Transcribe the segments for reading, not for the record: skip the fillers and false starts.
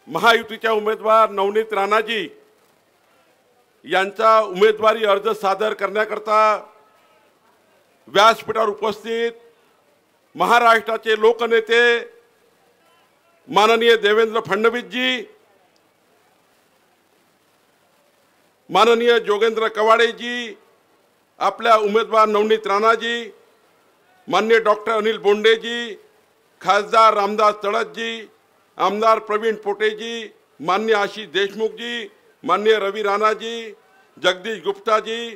महायुतीच्या उमेदवार नवनीत राणाजी यांचा उमेदवारी अर्ज सादर करण्याकरता व्यासपीठावर उपस्थित महाराष्ट्राचे लोकनेते माननीय देवेंद्र फडणवीस जी, माननीय जोगेंद्र कवाडे जी, आपल्या उमेदवार नवनीत राणाजी, माननीय डॉक्टर अनिल बोंडे जी, खासदार रामदास तळस जी, आमदार प्रवीण पोटे जी, माननीय आशीष देशमुख जी, माननीय रवि राणा जी, जगदीश गुप्ता जी,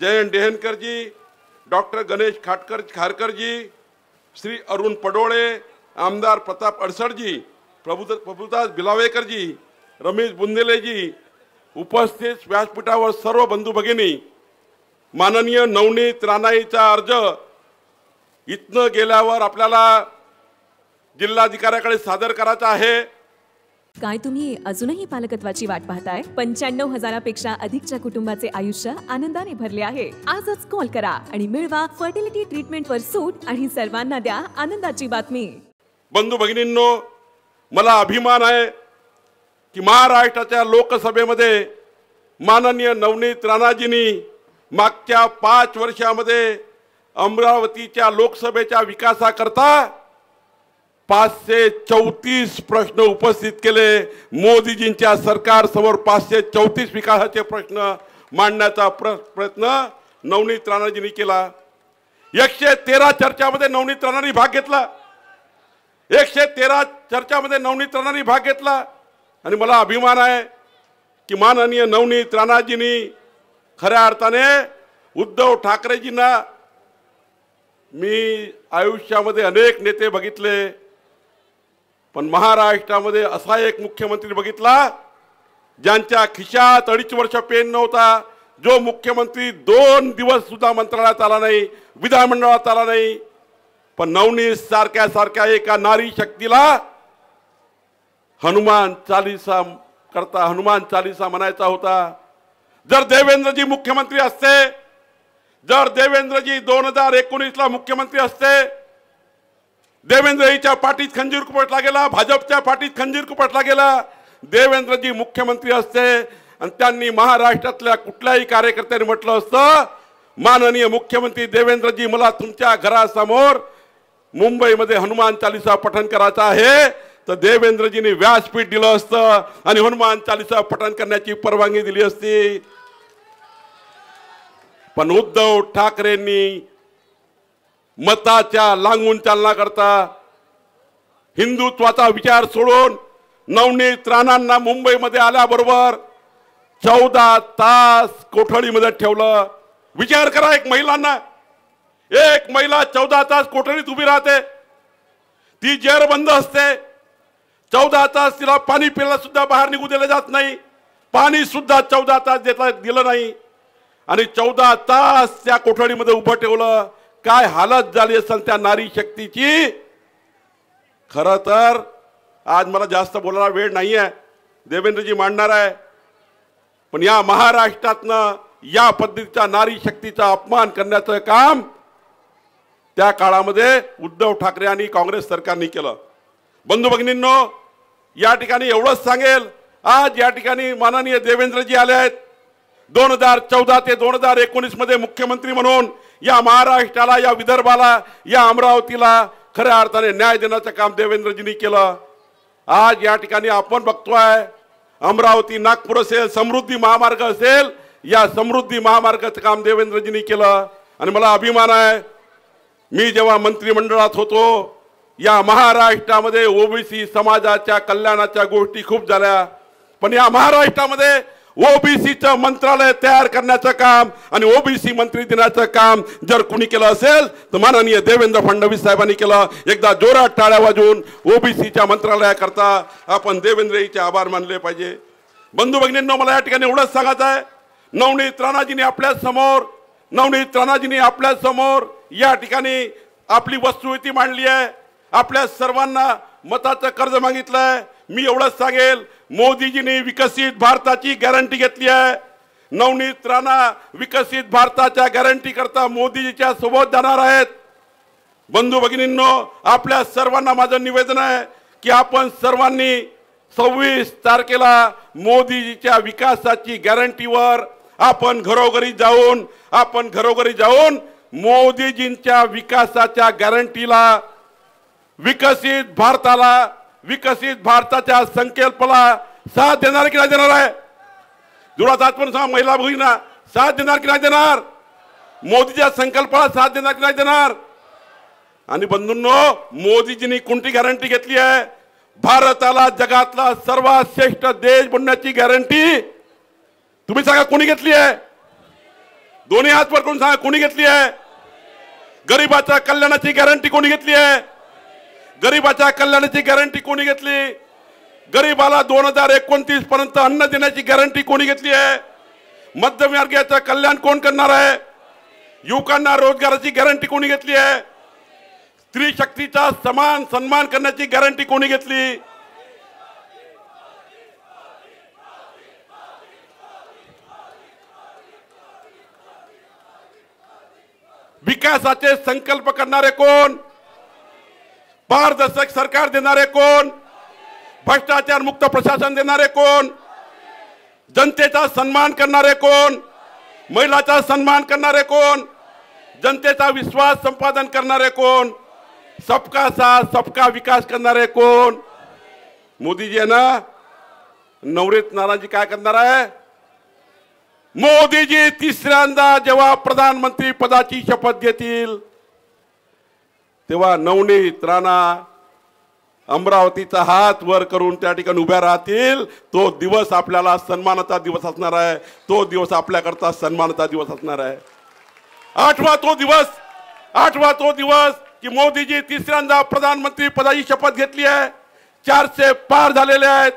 जयंत डेहनकर जी, डॉक्टर गणेश खारकर जी, श्री अरुण पडोळे, आमदार प्रताप अडसड जी, प्रभुदास बिलावेकर जी, रमेश बुंदेले जी, उपस्थित व्यासपीठावर सर्व बंधू भगिनी, माननीय नवनीत राणाईचा अर्ज इथनं गेल्यावर आपल्याला जिल्हाधिकाऱ्याकडे सादर करायचा आहे। काय तुम्ही अजूनही पालकत्वाची वाट पाहताय? 95,000पेक्षा अधिकच्या कुटुंबाचे आयुष्य आनंदाने भरले आहे। आजच कॉल करा आणि मिळवा फर्टिलिटी ट्रीटमेंटवर सूट आणि सर्वांना द्या आनंदाची बातमी। बंधू भगिनींनो, मला अभिमान आहे की महाराष्ट्राच्या लोकसभेमध्ये माननीय नवनीत राणाजींनी मागच्या 5 वर्षामध्ये अमरावतीच्या लोकसभेच्या विकासाकरता 534 प्रश्न उपस्थित केले। मोदीजींच्या सरकार समोर 534 विकासाचे प्रश्न मांडण्याचा प्रयत्न नवनीत राणाजींनी केला। 113 चर्चामध्ये नवनीत राणांनी भाग घेतला। 113 चर्चामध्ये नवनीत राणांनी भाग घेतला आणि मला अभिमान आहे की माननीय नवनीत राणाजींनी खऱ्या अर्थाने उद्धव ठाकरेजींना, मी आयुष्यामध्ये अनेक नेते बघितले पण महाराष्ट्रामध्ये असा एक मुख्यमंत्री बघितला ज्यांच्या खिशात 2.5 वर्ष पेन नव्हता, जो मुख्यमंत्री 2 दिवस सुद्धा मंत्रालयात आला नाही, विधानमंडळात आला नाही। पण नवनीत सारख्या एका नारी शक्तीला हनुमान चालीसा करता हनुमान चालीसा म्हणायचा होता। जर देवेंद्रजी मुख्यमंत्री असते, जर देवेंद्रजी 2019ला मुख्यमंत्री असते, देवेंद्रजीच्या पाठीत खंजीर खुपटला गेला, भाजपच्या पाठीत खंजीर खुपटला गेला, देवेंद्रजी मुख्यमंत्री असते आणि त्यांनी महाराष्ट्रातल्या कुठल्याही कार्यकर्त्यांनी म्हटलं असतं, माननीय मुख्यमंत्री देवेंद्रजी, मला तुमच्या घरासमोर मुंबईमध्ये हनुमान चालीसा पठण करायचं आहे, तर देवेंद्रजींनी व्यासपीठ दिलं असतं आणि हनुमान चालीसा पठण करण्याची परवानगी दिली असती। पण उद्धव ठाकरेंनी मताच्या लांगून चालना करता हिंदुत्वाचा विचार सोडून नवनीत राणांना मुंबईमध्ये आल्याबरोबर 14 तास कोठडीमध्ये ठेवलं। विचार करा, एक महिला 14 तास कोठडीत उभी राहते, ती जेरबंद असते, 14 तास तिला पाणी प्यायला सुद्धा बाहेर निघू दिलं जात नाही, पाणी सुद्धा 14 तास दिलं नाही आणि 14 तास त्या कोठडीमध्ये उभं ठेवलं। काय हालत झाली असेल त्या नारी शक्तीची। खरं तर आज मला जास्त बोलायला वेळ नाही आहे, देवेंद्रजी मांडणार आहे, पण या महाराष्ट्रातनं या पद्धतीचा नारी शक्तीचा अपमान करण्याचं काम त्या काळामध्ये उद्धव ठाकरे आणि काँग्रेस सरकारने केलं। बंधू भगिनींनो, या ठिकाणी एवढंच सांगेल, आज या ठिकाणी माननीय देवेंद्रजी आले आहेत। 2014 ते 2019 मध्ये मुख्यमंत्री म्हणून या महाराष्ट्राला, या विदर्भाला, या अमरावतीला खऱ्या अर्थाने न्याय देण्याचं काम देवेंद्रजींनी केलं। आज या ठिकाणी आपण बघतोय, अमरावती नागपूर असेल, समृद्धी महामार्ग असेल, या समृद्धी महामार्गाचं काम देवेंद्रजींनी केलं आणि मला अभिमान आहे, मी जेव्हा मंत्रिमंडळात होतो या महाराष्ट्रामध्ये ओबीसी समाजाच्या कल्याणाच्या गोष्टी खूप झाल्या, पण या महाराष्ट्रामध्ये ओबीसीचं मंत्रालय तयार करण्याचं काम आणि ओबीसी मंत्री दिनाचं काम जर कुणी केलं असेल तर माननीय देवेंद्र फडणवीस साहेबांनी केलं। एकदा जोरात टाळ्या वाजवून ओबीसीच्या मंत्रालयाकरता आपण देवेंद्रजीचे आभार मानले पाहिजे। बंधू भगिनींनो, मला या ठिकाणी एवढंच सांगायचं आहे, नवनीत राणाजींनी आपल्या समोर या ठिकाणी आपली वस्तुस्थिती मांडली आहे, आपल्या सर्वांना मताचं कर्ज मागितलंय। मी एवढंच सांगेल, मोदीजींनी विकसित भारताची गॅरंटी घेतली आहे, नवनीत राणा विकसित भारताच्या गॅरंटी करता मोदीजीच्या सोबत जाणार आहेत। बंधू भगिनींनो, आपल्या सर्वांना माझं निवेदन आहे की आपण सर्वांनी 26 तारखेला मोदीजीच्या विकासाची गॅरंटीवर आपण घरोघरी जाऊन मोदीजींच्या विकासाच्या गॅरंटीला, विकसित भारताच्या संकल्पाला साथ देणार की नाही देणार आहे? जोरात पण सांगा, महिला भगिनींना साथ देणार की नाही देणार? मोदीच्या संकल्पाला साथ देणार की नाही देणार? आणि बंधूंनो, मोदीजींनी कोणती गॅरंटी घेतली आहे? भारताला जगातला सर्वात श्रेष्ठ देश बनण्याची गॅरंटी तुम्ही सांगा कोणी घेतली आहे? दोन्ही हात वर करून सांगा कोणी घेतली आहे? गरीबाच्या कल्याणाची गॅरंटी कोणी घेतली आहे? गरीबाच्या कल्याणाची गॅरंटी कोणी घेतली? गरीबाला 2029 पर्यंत अन्न देण्याची गॅरंटी कोणी घेतली आहे? मध्यमवर्गीयाचं कल्याण कोण करणार आहे? युवकांना रोजगाराची गॅरंटी कोणी घेतली आहे? स्त्री शक्तीचा समान सन्मान करण्याची गॅरंटी कोणी घेतली? विकासाचे संकल्प करणारे कोण? पारदर्शक सरकार देणारे कोण? भ्रष्टाचार मुक्त प्रशासन देणारे कोण? जनतेचा सन्मान करणारे कोण? महिलांचा सन्मान करणारे कोण? जनतेचा विश्वास संपादन करणारे कोण? सबका साथ सबका विकास करणारे कोण? मोदीजी आहे ना. नवनीत नानाजी काय करणार आहे? मोदीजी तिसऱ्यांदा जेव्हा प्रधानमंत्री पदाची शपथ घेतील तेव्हा नवनीत राणा अमरावतीचा हात वर करून त्या ठिकाणी उभ्या राहतील. तो दिवस आपल्याला सन्मानाचा दिवस असणार आहे. तो दिवस आपल्याकरता सन्मानाचा दिवस असणार आहे. आठवा तो दिवस की मोदीजी तिसऱ्यांदा प्रधानमंत्री पदाची शपथ घेतली आहे. 400 पार झालेले आहेत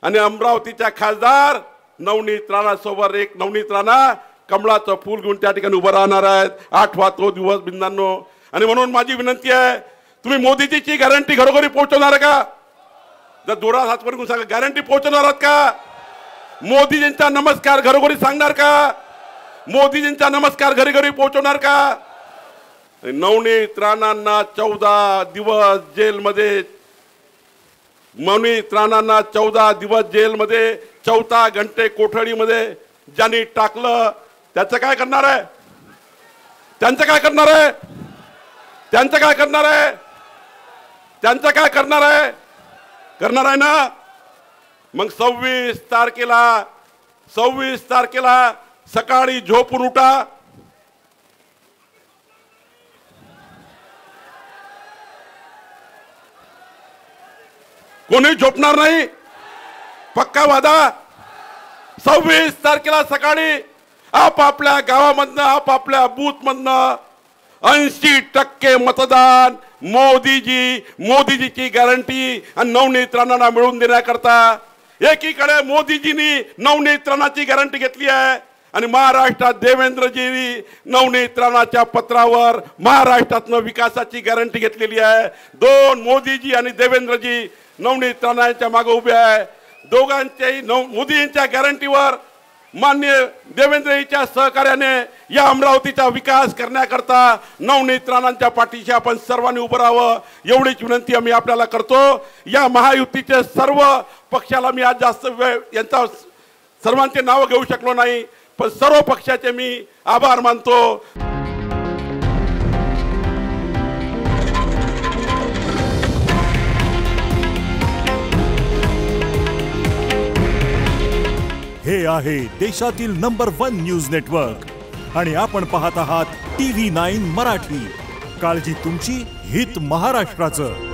आणि अमरावतीच्या खासदार नवनीत राणा सोबत नवनीत राणा कमळाचं फूल घेऊन त्या ठिकाणी उभं राहणार आहेत. आठवा तो दिवस बिंदांनो. आणि म्हणून माझी विनंती आहे, तुम्ही मोदीजीची गॅरंटी घरोघरी पोहोचवणार का? जर जोरात हात करून सांगा, गॅरंटी पोहोचवणार आहात का? मोदीजींचा नमस्कार घरोघरी सांगणार का? मोदीजींचा नमस्कार घरी घरी पोहोचवणार का? नवनीत राणांना 14 दिवस जेलमध्ये, नवनीत राणांना 14 दिवस जेलमध्ये, 14 घंटे कोठडीमध्ये ज्यांनी टाकलं त्याचं काय करणार आहे? त्यांचं काय करणार आहे? त्यांचं काय करणार आहे? त्यांचं काय करणार आहे? करणार आहे ना. मग 26 तारखेला सकाळी झोपून उठा. कोणी झोपणार नाही, पक्का वादा. 26 तारखेला सकाळी आपापल्या गावामधनं, आपापल्या बूथ मधनं 80% मतदान मोदीजीची गॅरंटी आणि नवनीत राणांना मिळवून देण्याकरता. एकीकडे मोदीजींनी नवनीत राणाची गॅरंटी घेतली आहे आणि महाराष्ट्रात देवेंद्रजींनी नवनीत राणाच्या पत्रावर महाराष्ट्रातनं विकासाची गॅरंटी घेतलेली आहे. दोन मोदीजी आणि देवेंद्रजी नवनीत राणांच्या मागे उभे आहे. दोघांच्याही मोदींच्या गॅरंटीवर माननीय देवेंद्रजींच्या सहकार्याने या अमरावतीचा विकास करण्याकरता नवनीत राणांच्या पाठीशी आपण सर्वांनी उभं राहावं एवढीच विनंती आम्ही आपल्याला करतो. या महायुतीचे सर्व पक्षाला मी आज जास्त वेळ यांचा सर्वांचे नाव घेऊ शकलो नाही, पण सर्व पक्षाचे मी आभार मानतो. हे आहे देशातील नंबर 1 न्यूज नेटवर्क आणि आपण पाहत आहात TV9 मराठी. काळजी तुमची, हित महाराष्ट्राचं.